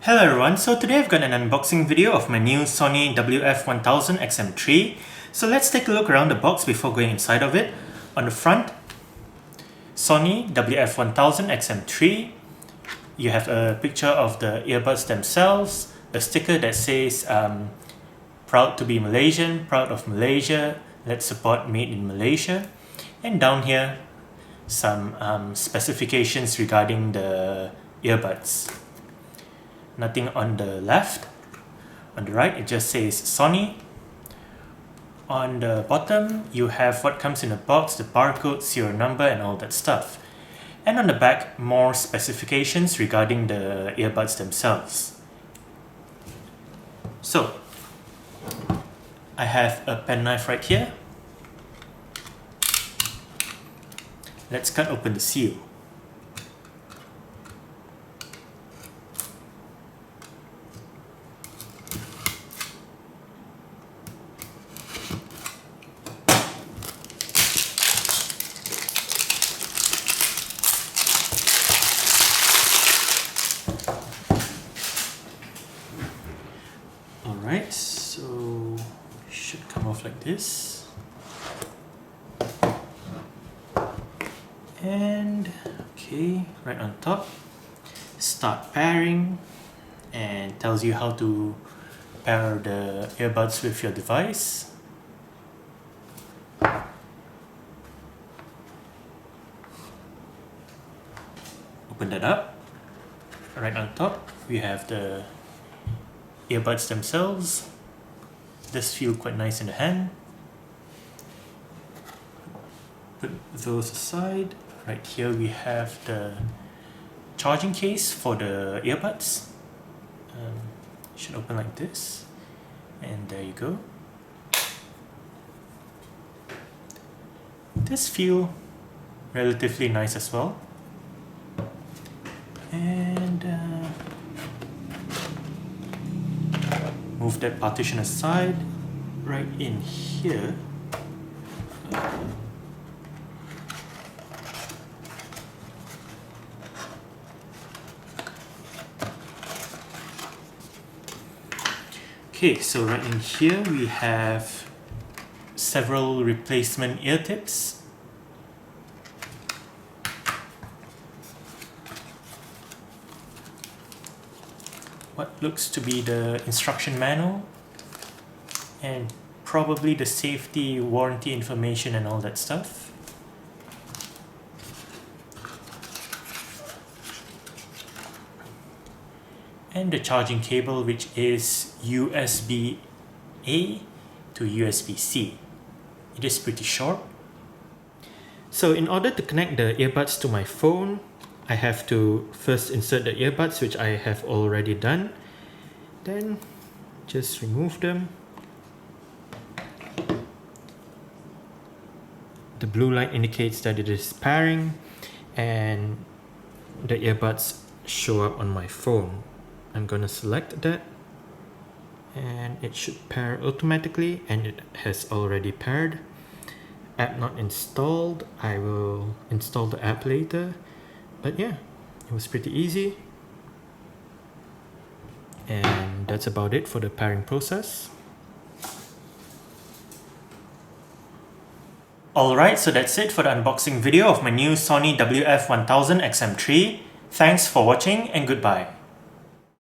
Hello everyone, so today I've got an unboxing video of my new Sony WF-1000XM3. So let's take a look around the box before going inside of it. On the front, Sony WF-1000XM3. You have a picture of the earbuds themselves, a sticker that says proud to be Malaysian, proud of Malaysia, let's support made in Malaysia. And down here, some specifications regarding the earbuds. Nothing on the left. On the right, it just says Sony. On the bottom, you have what comes in the box, the barcode, serial number, and all that stuff. And on the back, more specifications regarding the earbuds themselves. So, I have a penknife right here. Let's cut open the seal. Alright, so it should come off like this. And okay, right on top, start pairing, and tells you how to pair the earbuds with your device. Open that up. Right on top, we have the earbuds themselves. This feel quite nice in the hand. Put those aside. Right here we have the charging case for the earbuds. Should open like this, and there you go. This feel relatively nice as well. And move that partition aside. Right in here, okay, so right in here we have several replacement ear tips. What looks to be the instruction manual, and probably the safety warranty information and all that stuff. And the charging cable, which is USB-A to USB-C. It is pretty short. So in order to connect the earbuds to my phone, I have to first insert the earbuds, which I have already done. Then just remove them. The blue light indicates that it is pairing, and the earbuds show up on my phone. I'm gonna select that, and it should pair automatically, and it has already paired. App not installed. I will install the app later. But yeah, it was pretty easy. And that's about it for the pairing process. Alright, so that's it for the unboxing video of my new Sony WF-1000XM3. Thanks for watching and goodbye.